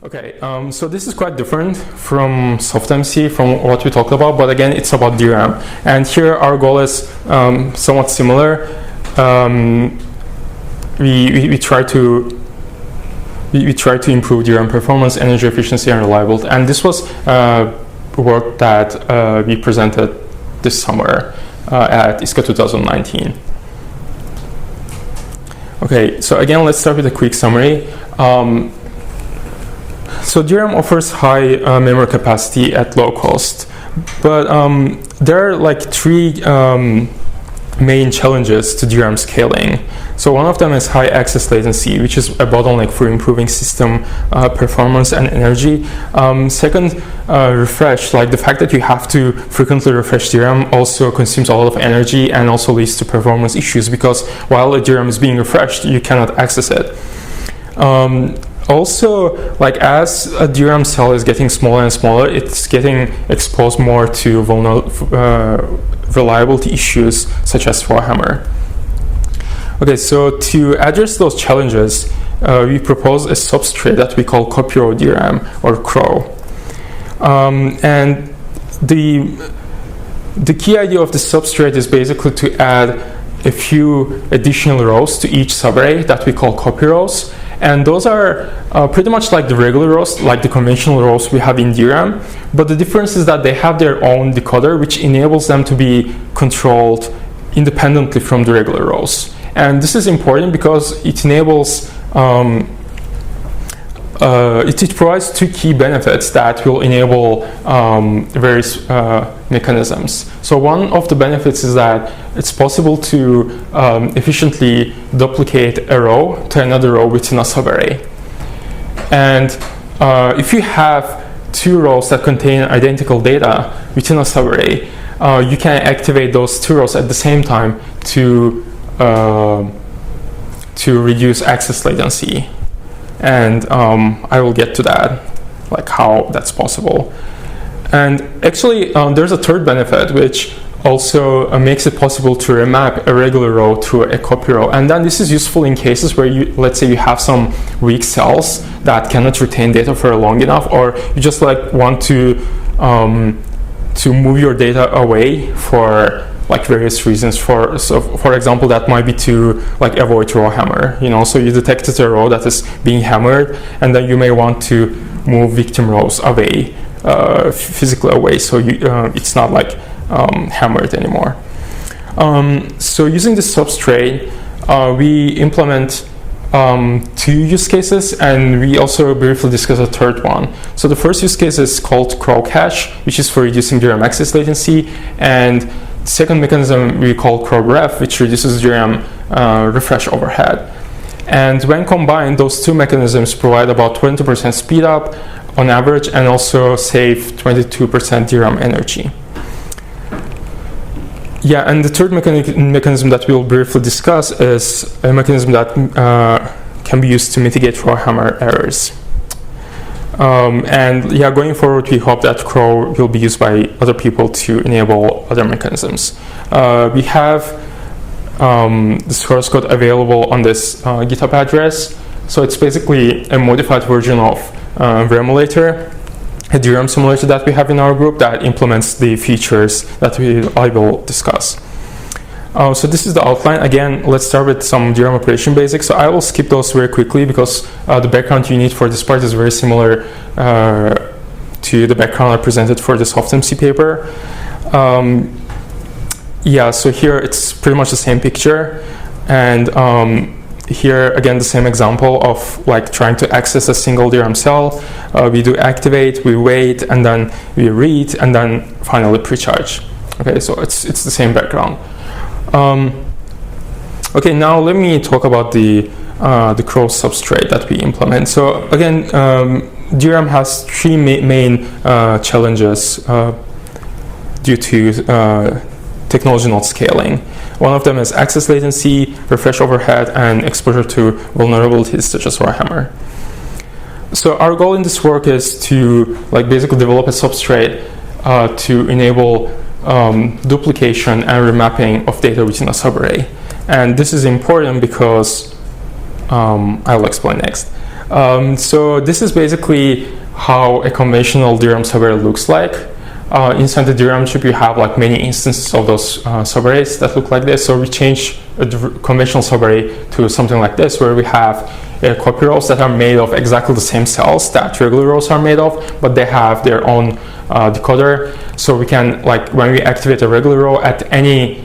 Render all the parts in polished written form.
Okay, so this is quite different from SoftMC, from what we talked about, but again, it's about DRAM. And here our goal is somewhat similar. We try to improve DRAM performance, energy efficiency, and reliability. And this was work that we presented this summer at ISCA 2019. Okay, so again, let's start with a quick summary. So DRAM offers high memory capacity at low cost, but there are like three main challenges to DRAM scaling. So one of them is high access latency, which is a bottleneck for improving system performance and energy. Second, refresh, like the fact that you have to frequently refresh DRAM also consumes a lot of energy and also leads to performance issues, because while a DRAM is being refreshed, you cannot access it. Also, like as a DRAM cell is getting smaller and smaller, it's getting exposed more to reliability issues such as Warhammer. Okay, so to address those challenges, we propose a substrate that we call copy row DRAM, or CRO. And the key idea of the substrate is basically to add a few additional rows to each subarray that we call copy rows. And those are pretty much like the regular rows, like the conventional rows we have in DRAM. But the difference is that they have their own decoder, which enables them to be controlled independently from the regular rows. And this is important because it enables, it provides two key benefits that will enable various mechanisms. So one of the benefits is that it's possible to efficiently duplicate a row to another row within a subarray. And if you have two rows that contain identical data within a subarray, you can activate those two rows at the same time to reduce access latency. And I will get to that, like how that's possible. And actually, there's a third benefit, which also makes it possible to remap a regular row to a copy row. And then this is useful in cases where you, let's say you have some weak cells that cannot retain data for long enough, or you just like want to move your data away for like various reasons. For example, that might be to like avoid row hammer. So you detected a row that is being hammered, and then you may want to move victim rows away, physically away, so it's not like hammered anymore. So using this substrate, we implement two use cases, and we also briefly discuss a third one. So the first use case is called CRO cache, which is for reducing DRAM access latency, and the second mechanism we call CRO ref, which reduces DRAM refresh overhead. And when combined, those two mechanisms provide about 20% speed up on average, and also save 22% DRAM energy. Yeah, and the third mechanism that we'll briefly discuss is a mechanism that can be used to mitigate row hammer errors. And yeah, going forward, we hope that CRO will be used by other people to enable other mechanisms. We have the source code available on this GitHub address. So it's basically a modified version of Remulator, a DRAM simulator that we have in our group that implements the features that I will discuss. So this is the outline. Again, let's start with some DRAM operation basics. So I will skip those very quickly because the background you need for this part is very similar to the background I presented for the SoftMC paper. Yeah, so here it's pretty much the same picture. And here again, the same example of like trying to access a single DRAM cell. We do activate, we wait, and then we read, and then finally pre-charge. Okay, so it's the same background. Okay, now let me talk about the CRO substrate that we implement. So again, DRAM has three main challenges due to technology not scaling. One of them is access latency, refresh overhead, and exposure to vulnerabilities such as Warhammer. So our goal in this work is to like basically develop a substrate to enable duplication and remapping of data within a subarray. And this is important because I'll explain next. So this is basically how a conventional DRAM subarray looks like. Inside the DRAM chip, you have like many instances of those subarrays that look like this. So we change a conventional subarray to something like this, where we have copy rows that are made of exactly the same cells that regular rows are made of, but they have their own decoder. So we can, like, when we activate a regular row at any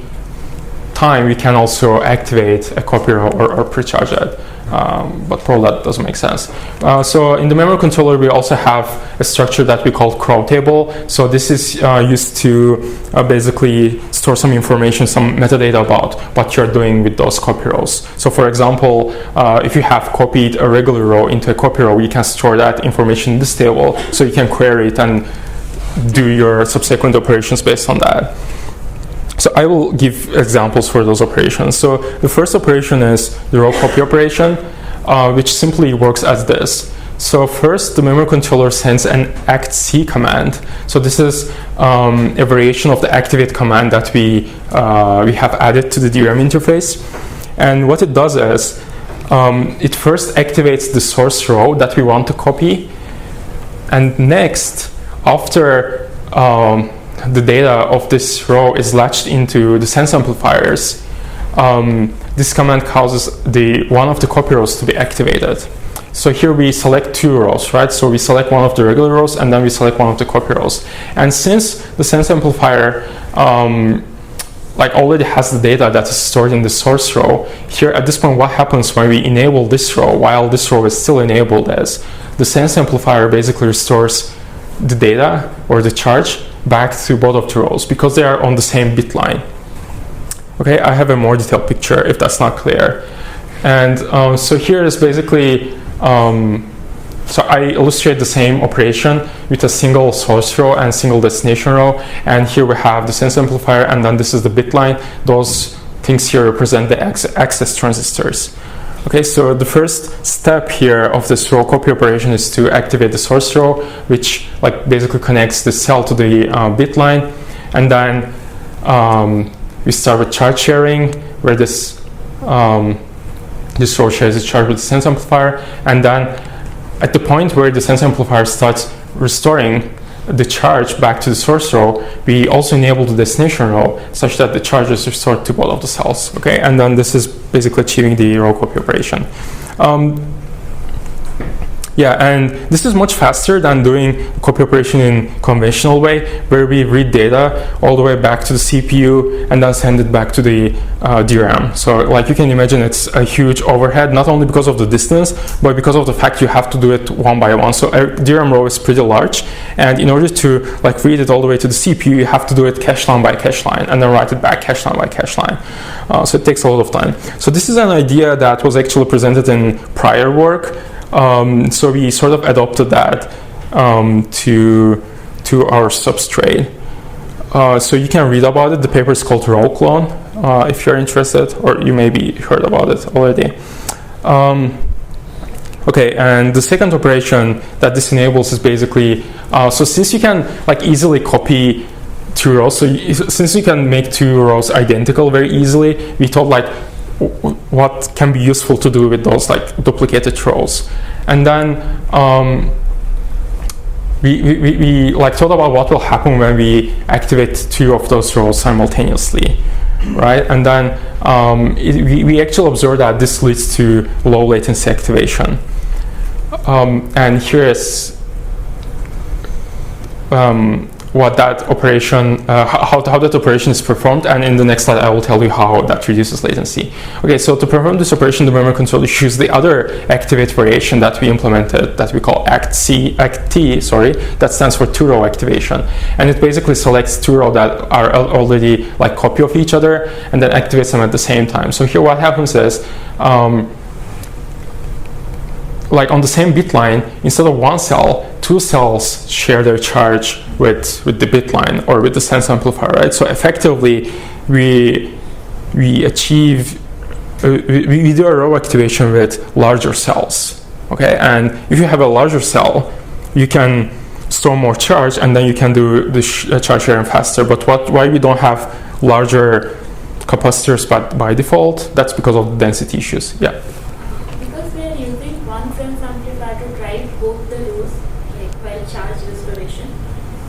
time, we can also activate a copy row or precharge it. But probably that doesn't make sense. So in the memory controller, we also have a structure that we call crow table. So this is used to basically store some information, some metadata about what you're doing with those copy rows. So for example, if you have copied a regular row into a copy row, you can store that information in this table, so you can query it and do your subsequent operations based on that. So I will give examples for those operations. So the first operation is the row copy operation, which simply works as this. So first, the memory controller sends an actc command. So this is a variation of the activate command that we have added to the DRAM interface. And what it does is, it first activates the source row that we want to copy. And next, after the data of this row is latched into the sense amplifiers, this command causes one of the copy rows to be activated. So here we select two rows, right? So we select one of the regular rows and then we select one of the copy rows. And since the sense amplifier like already has the data that is stored in the source row, here at this point, what happens when we enable this row while this row is still enabled is the sense amplifier basically restores the data or the charge back to both of the rows because they are on the same bit line. Okay, I have a more detailed picture if that's not clear. And so here is basically, so I illustrate the same operation with a single source row and single destination row. And here we have the sense amplifier, and then this is the bit line. Those things here represent the access transistors. Okay, so the first step here of this row copy operation is to activate the source row, which like basically connects the cell to the bit line. And then we start with charge sharing, where this row shares its charge with the sense amplifier. And then at the point where the sense amplifier starts restoring the charge back to the source row, we also enable the destination row such that the charge is restored to both of the cells. Okay, and then this is basically achieving the row copy operation. Yeah, and this is much faster than doing copy operation in conventional way, where we read data all the way back to the CPU and then send it back to the DRAM. So like you can imagine, it's a huge overhead, not only because of the distance, but because of the fact you have to do it one by one. So a DRAM row is pretty large, and in order to like read it all the way to the CPU, you have to do it cache line by cache line, and then write it back cache line by cache line. So it takes a lot of time. So this is an idea that was actually presented in prior work. So we sort of adopted that to our substrate. So you can read about it. The paper is called Row Clone, if you're interested, or you maybe heard about it already. Okay, and the second operation that this enables is basically, so since you can like easily copy two rows, so since you can make two rows identical very easily, we thought like, what can be useful to do with those like duplicated rows. And then we like thought about what will happen when we activate two of those rows simultaneously, right? And then we actually observed that this leads to low latency activation. And here is what that operation, how that operation is performed, and in the next slide I will tell you how that reduces latency. Okay, so to perform this operation, the memory controller uses the other activate variation that we implemented that we call ActT, that stands for two row activation, and it basically selects two rows that are already like copy of each other and then activates them at the same time. So here what happens is, like on the same bit line, instead of one cell, two cells share their charge with the bit line or with the sense amplifier, right? So effectively, we achieve, we do a row activation with larger cells, okay? And if you have a larger cell, you can store more charge and then you can do the charge sharing faster. But why we don't have larger capacitors by default? That's because of the density issues, yeah. Because we are using one sense amplifier while charge restoration.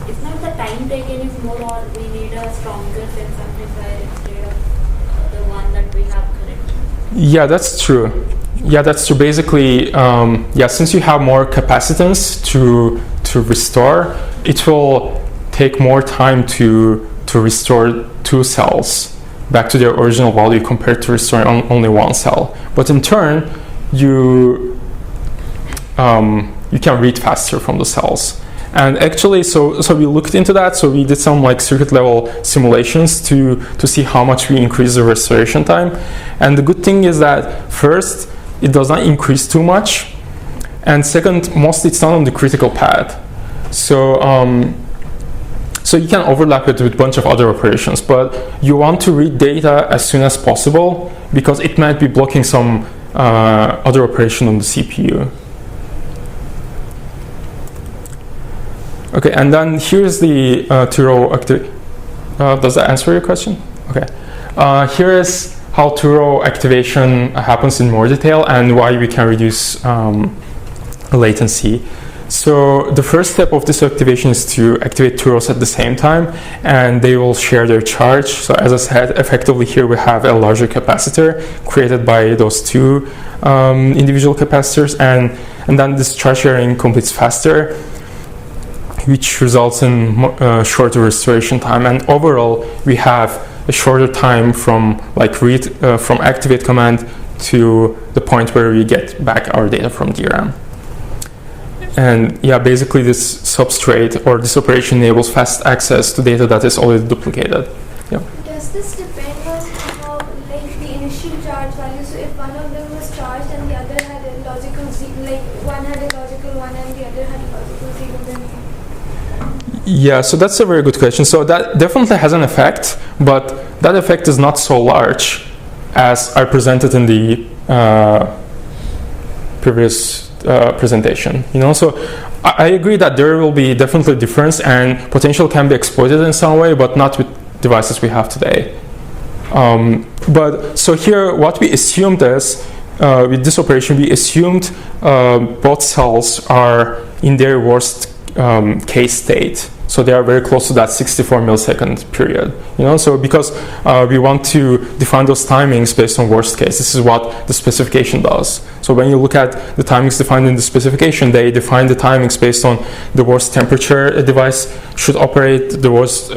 If not, the time taken is more, or we need a stronger sense amplifier instead of the one that we have currently. Yeah, that's true. Yeah, that's true. Basically, yeah, since you have more capacitance to restore, it will take more time to restore two cells back to their original value compared to restoring only one cell. But in turn, you can read faster from the cells. And actually, so we looked into that. So we did some like circuit level simulations to see how much we increase the restoration time. And the good thing is that first, it does not increase too much. And second, mostly it's not on the critical path. So so you can overlap it with a bunch of other operations, but you want to read data as soon as possible because it might be blocking some other operation on the CPU. Okay, and then here's the two-row activation. Does that answer your question? Okay. Here is how two-row activation happens in more detail and why we can reduce latency. So the first step of this activation is to activate two rows at the same time, and they will share their charge. So as I said, effectively here we have a larger capacitor created by those two individual capacitors, and then this charge sharing completes faster, which results in shorter restoration time. And overall, we have a shorter time from like read from activate command to the point where we get back our data from DRAM. And yeah, basically this substrate or this operation enables fast access to data that is already duplicated. Yeah. Does this depend on like the initial charge value? So if one of them was charged and the other had a logical zero, like one had a logical one and the other had a logical zero, then? Yeah, so that's a very good question. So that definitely has an effect, but that effect is not so large as I presented in the previous presentation. So I agree that there will be definitely a difference and potential can be exploited in some way, but not with devices we have today. But so here what we assumed is with this operation we assumed both cells are in their worst case state, so they are very close to that 64 millisecond period. So because we want to define those timings based on worst case, this is what the specification does. So when you look at the timings defined in the specification, they define the timings based on the worst temperature a device should operate, the worst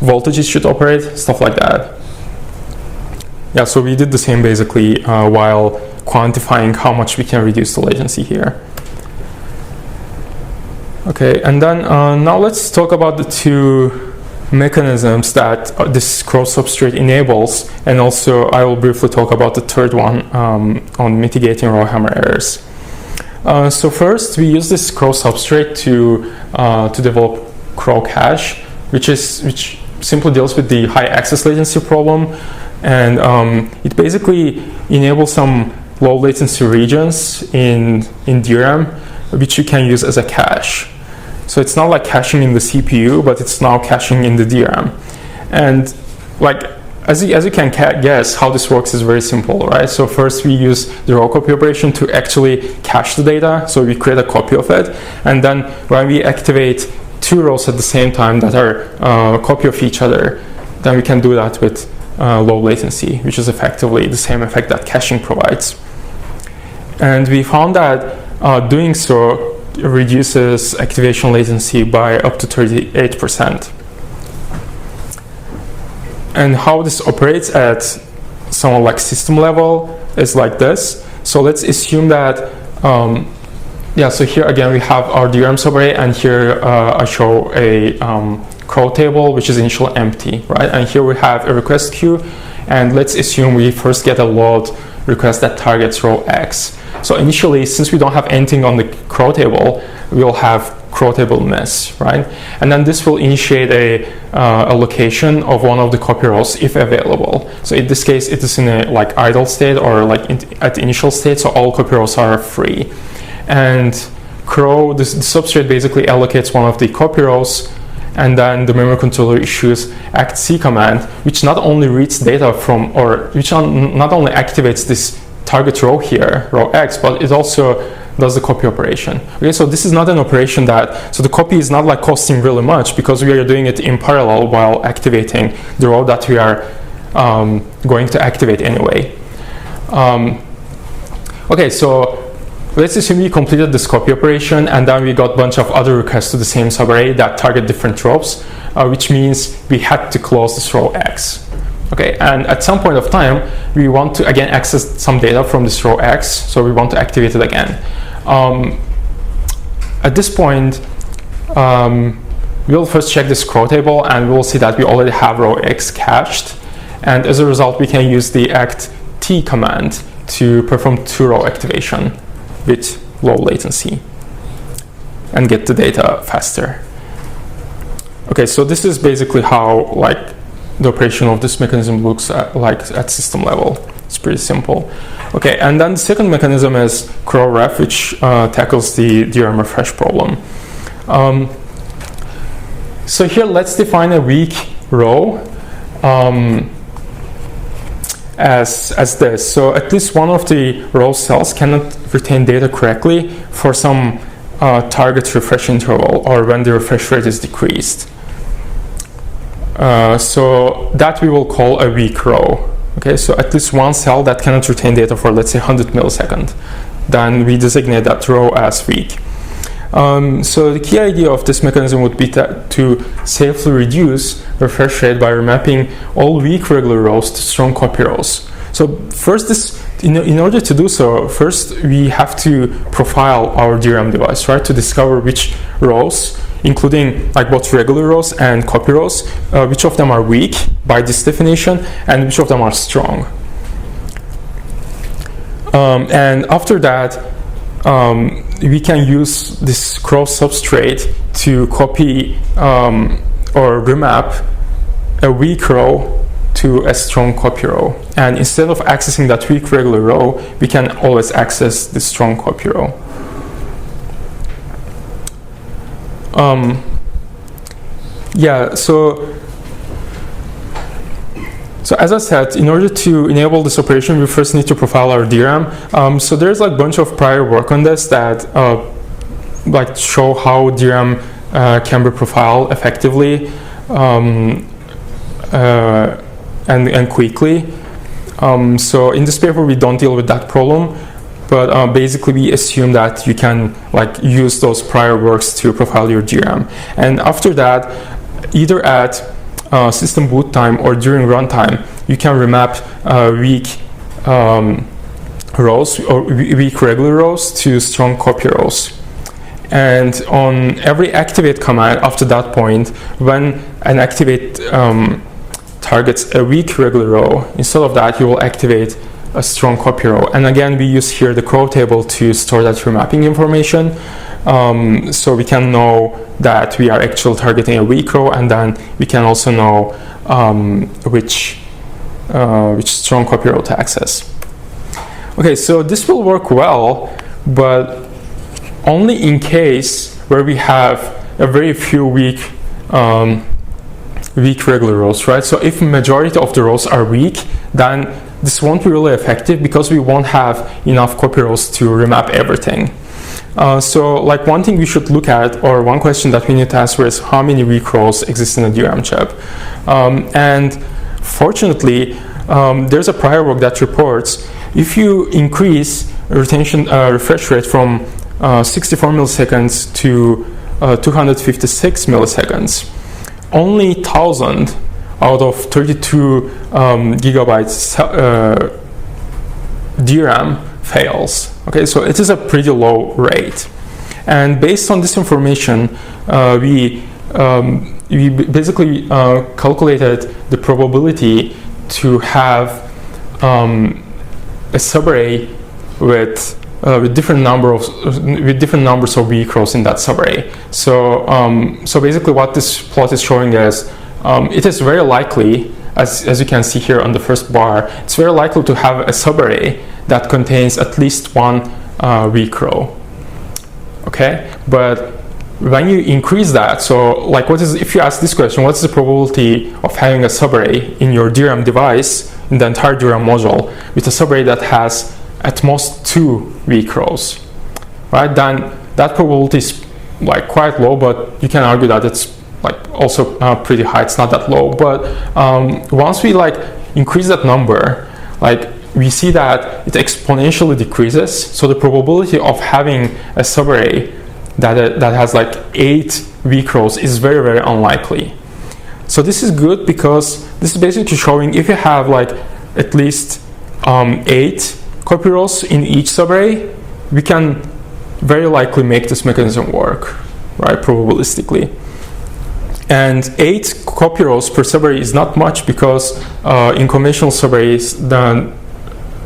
voltage it should operate, stuff like that. Yeah, so we did the same basically while quantifying how much we can reduce the latency here. Okay, and then now let's talk about the two mechanisms that this cross substrate enables, and also I will briefly talk about the third one on mitigating row hammer errors. So first, we use this cross substrate to develop crow cache, which simply deals with the high access latency problem, and it basically enables some low latency regions in DRAM, which you can use as a cache. So it's not like caching in the CPU, but it's now caching in the DRAM. And like as you can guess, how this works is very simple, right? So first we use the row copy operation to actually cache the data. So we create a copy of it, and then when we activate two rows at the same time that are a copy of each other, then we can do that with low latency, which is effectively the same effect that caching provides. And we found that doing so reduces activation latency by up to 38%. And how this operates at somewhat like system level is like this. So let's assume that, so here again we have our DRAM subarray, and here I show a crow table which is initially empty, right? And here we have a request queue, and let's assume we first get a load request that targets row X. So initially, since we don't have anything on the crow table, we'll have crow table miss, right? And then this will initiate a location of one of the copy rows if available. So in this case, it is in a like idle state or like at the initial state, so all copy rows are free. And crow, the substrate basically allocates one of the copy rows, and then the memory controller issues actc command, which not only reads data from, or which not only activates this target row here, row X, but it also does the copy operation. Okay, so this is not an operation so the copy is not like costing really much because we are doing it in parallel while activating the row that we are going to activate anyway. Okay, so let's assume we completed this copy operation and then we got a bunch of other requests to the same subarray that target different rows, which means we had to close this row X. Okay, and at some point of time, we want to again access some data from this row X, so we want to activate it again. At this point, we'll first check this scroll table and we'll see that we already have row X cached. And as a result, we can use the act T command to perform 2-row activation with low latency and get the data faster. Okay, so this is basically how like the operation of this mechanism looks at system level. It's pretty simple. Okay, and then the second mechanism is crowref, which tackles the DRAM refresh problem. So here, let's define a weak row as this. So at least one of the row cells cannot retain data correctly for some target refresh interval or when the refresh rate is decreased. So that we will call a weak row. Okay, so at least one cell that cannot retain data for, let's say, 100 milliseconds. Then we designate that row as weak. So the key idea of this mechanism would be to safely reduce refresh rate by remapping all weak regular rows to strong copy rows. So first, in order to do so, first we have to profile our DRAM device, right, to discover which rows, including like both regular rows and copy rows, which of them are weak by this definition and which of them are strong. And after that, we can use this cross substrate to copy or remap a weak row to a strong copy row. And instead of accessing that weak regular row, we can always access the strong copy row. Yeah, so as I said, in order to enable this operation, we first need to profile our DRAM. So there's like a bunch of prior work on this that like show how DRAM can be profiled effectively and quickly. So in this paper, we don't deal with that problem, but basically we assume that you can like use those prior works to profile your DRAM. And after that, either at system boot time or during runtime, you can remap weak rows or weak regular rows to strong copy rows. And on every activate command after that point, when an activate targets a weak regular row, instead of that you will activate a strong copy row. And again, we use here the crow table to store that remapping information. So we can know that we are actually targeting a weak row, and then we can also know which strong copy row to access. Okay, so this will work well, but only in case where we have a very few weak regular rows, right? So if majority of the rows are weak, then this won't be really effective because we won't have enough copy rows to remap everything. So like one thing we should look at, or one question that we need to answer, is how many weak rows exist in a DRAM chip. And fortunately, there's a prior work that reports if you increase refresh rate from 64 milliseconds to 256 milliseconds, only 1,000 out of 32 gigabytes DRAM fails. Okay, so it is a pretty low rate. And based on this information, we basically calculated the probability to have a subarray with different numbers of weak rows in that subarray. So basically, what this plot is showing is it is very likely, as you can see here on the first bar, it's very likely to have a subarray that contains at least one weak row. Okay, but when you increase that, so like if you ask this question, what's the probability of having a subarray in your DRAM device, in the entire DRAM module, with a subarray that has at most 2 weak rows? right, then that probability is like quite low, but you can argue that it's like also pretty high. It's not that low, but once we like increase that number, like we see that it exponentially decreases. So the probability of having a subarray that has like 8 weak rows is very, very unlikely. So this is good because this is basically showing if you have like at least 8 copy rows in each subarray, we can very likely make this mechanism work, right, probabilistically. And 8 copy rows per subarray is not much because in conventional subarrays,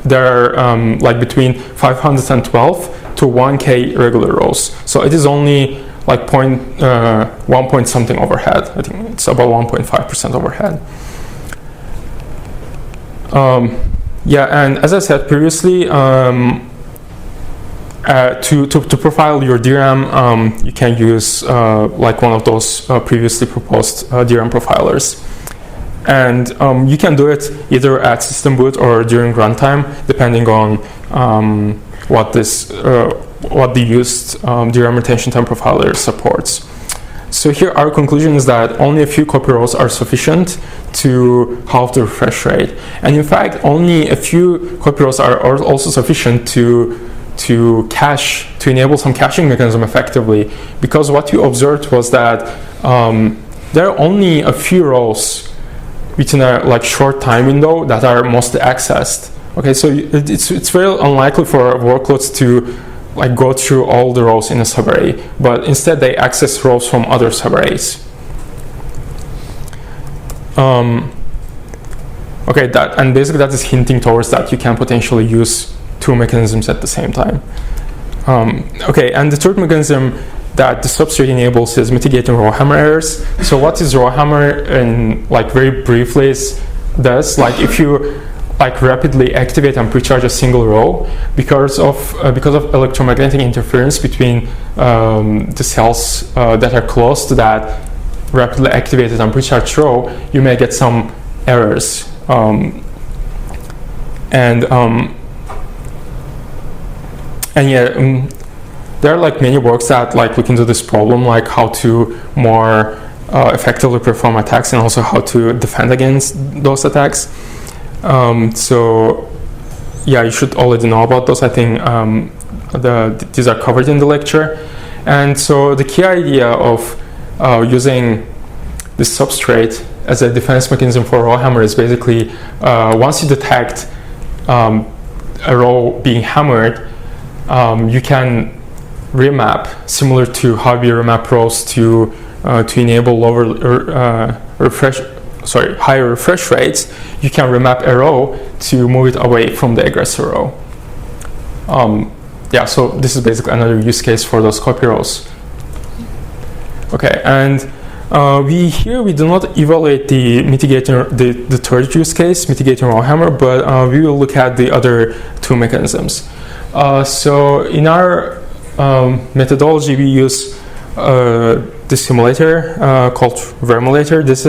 there are like between 512 to 1K regular rows. So it is only like 1 point something overhead. I think it's about 1.5% overhead. Yeah, and as I said previously, to profile your DRAM, you can use like one of those previously proposed DRAM profilers. And you can do it either at system boot or during runtime, depending on what the used DRAM retention time profiler supports. So here our conclusion is that only a few copy rows are sufficient to halve the refresh rate. And in fact, only a few copy rows are also sufficient to cache, to enable some caching mechanism effectively, because what you observed was that there are only a few rows within a like short time window that are mostly accessed. Okay, so it's very unlikely for workloads to like go through all the rows in a subarray, but instead they access rows from other subarrays. Okay, and basically that is hinting towards that you can potentially use 2 mechanisms at the same time. Okay, and the third mechanism that the substrate enables is mitigating row hammer errors. So what is row hammer in like very briefly does, like if you like rapidly activate and precharge a single row, because of electromagnetic interference between the cells that are close to that rapidly activated and precharged row, you may get some errors. There are like many works that like look into this problem, like how to more effectively perform attacks and also how to defend against those attacks. So yeah, you should already know about those. I think these are covered in the lecture. And so the key idea of using this substrate as a defense mechanism for row hammer is basically once you detect a row being hammered, you can remap, similar to how we remap rows to enable higher refresh rates. You can remap a row to move it away from the aggressor row. Yeah, so this is basically another use case for those copy rows. Okay, and we do not evaluate the the third use case, mitigating row hammer, but we will look at the other 2 mechanisms. So in our methodology, we use the simulator called Remapping. This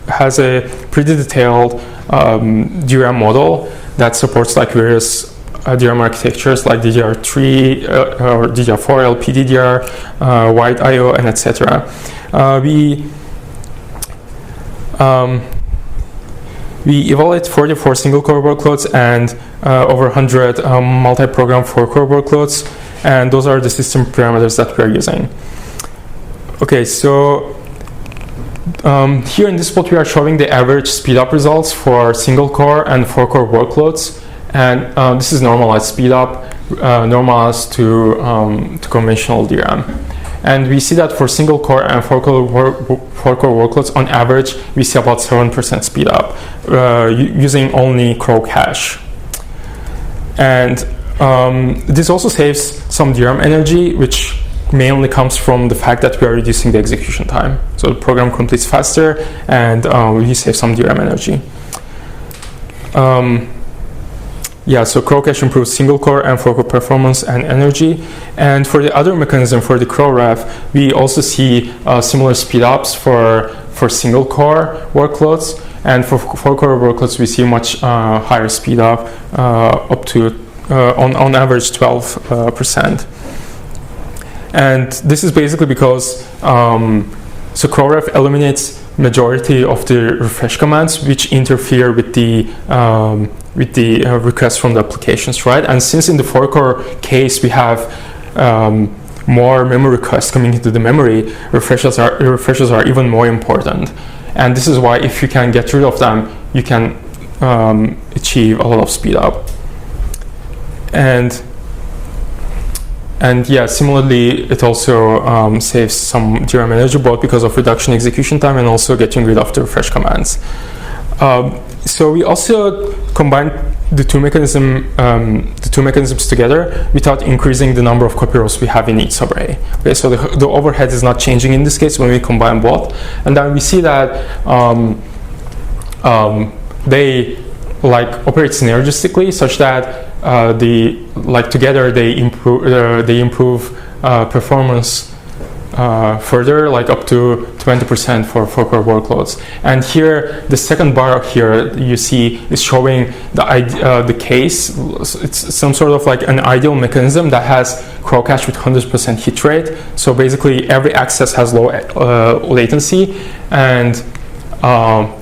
has a pretty detailed DRAM model that supports like various DRAM architectures like DDR3 or DDR4, LPDDR, wide I/O, and etc. We evaluate 44 single-core workloads and over 100 multi-program 4-core workloads, and those are the system parameters that we are using. Okay, so here in this plot we are showing the average speedup results for single-core and 4-core workloads, and this is normalized speedup, normalized to conventional DRAM. And we see that for single core and 4-core workloads, on average, we see about 7% speed up using only Crow cache. And this also saves some DRAM energy, which mainly comes from the fact that we are reducing the execution time. So the program completes faster, and we save some DRAM energy. Yeah, so Crow cache improves single core and 4-core performance and energy. And for the other mechanism, for the Crow ref, we also see similar speed ups for single core workloads. And for 4-core workloads, we see much higher speed up to on average 12%. And this is basically because so CrowRef eliminates majority of the refresh commands which interfere with the requests from the applications, right? And since in the 4-core case we have more memory requests coming into the memory, refreshes are even more important. And this is why if you can get rid of them, you can achieve a lot of speed up. And yeah, similarly, it also saves some DRAM energy, both because of reduction in execution time and also getting rid of the refresh commands. So we also combined the two mechanisms together without increasing the number of copy rows we have in each subarray. Okay, so the overhead is not changing in this case when we combine both, and then we see that they operate synergistically, such that together they improve performance further, up to 20% for 4-core workloads. And here, the second bar here you see is showing the case. It's some sort of an ideal mechanism that has crow cache with 100% hit rate. So basically, every access has low latency, and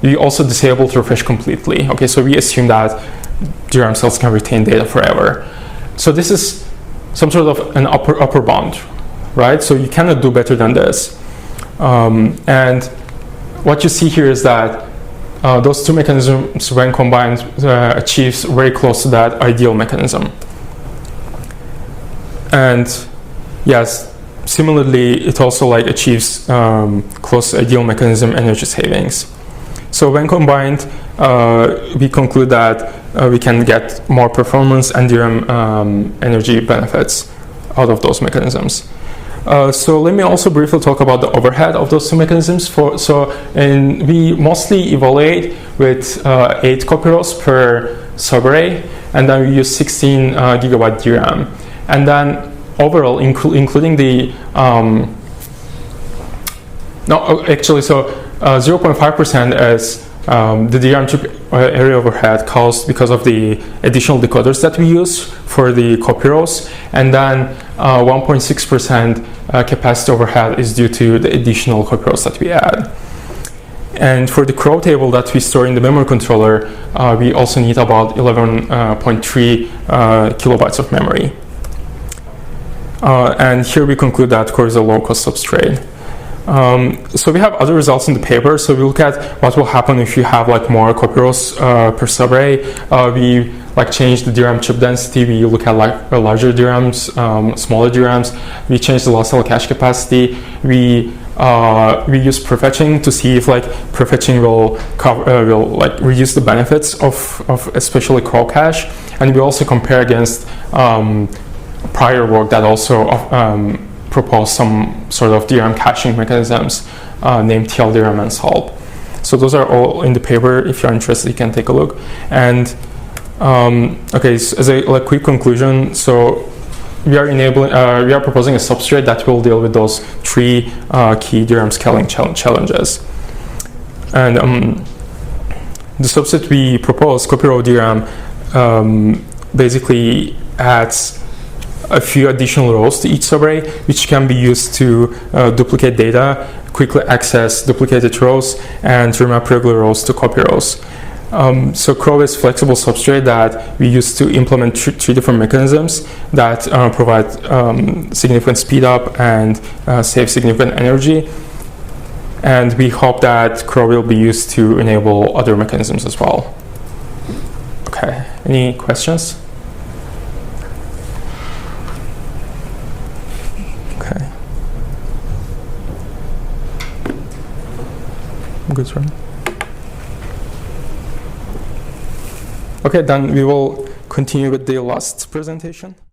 we also disable to refresh completely. Okay, so we assume that DRAM cells can retain data forever. So this is some sort of an upper bound, right? So you cannot do better than this. And what you see here is that those two mechanisms, when combined, achieves very close to that ideal mechanism. And yes, similarly, it also achieves close to ideal mechanism energy savings. So when combined, we conclude that we can get more performance and DRAM energy benefits out of those mechanisms. So let me also briefly talk about the overhead of those two mechanisms. We mostly evaluate with 8 copy rows per subarray, and then we use 16 gigabyte DRAM. And then overall, including the 0.5% is the DRAM chip area overhead caused because of the additional decoders that we use for the copy rows, and then 1.6% capacity overhead is due to the additional copy rows that we add. And for the crow table that we store in the memory controller, we also need about 11.3 kilobytes of memory. And here we conclude that core is a low-cost substrate. So we have other results in the paper. So we look at what will happen if you have more copy rows per subarray. We change the DRAM chip density. We look at larger DRAMs, smaller DRAMs. We change the lost cell cache capacity. We use prefetching to see if prefetching will reduce the benefits of especially crow cache. And we also compare against prior work that also propose some sort of DRAM caching mechanisms named TLDRAM and SOLP. So those are all in the paper. If you're interested, you can take a look. And okay, so as a quick conclusion, so we are proposing a substrate that will deal with those 3 key DRAM scaling challenges. And the substrate we propose, copy row DRAM, basically adds a few additional rows to each subarray, which can be used to duplicate data, quickly access duplicated rows, and remap regular rows to copy rows. So Crow is a flexible substrate that we use to implement 3 different mechanisms that provide significant speed up and save significant energy. And we hope that Crow will be used to enable other mechanisms as well. Okay, any questions? Okay. Good, right? Okay, then we will continue with the last presentation.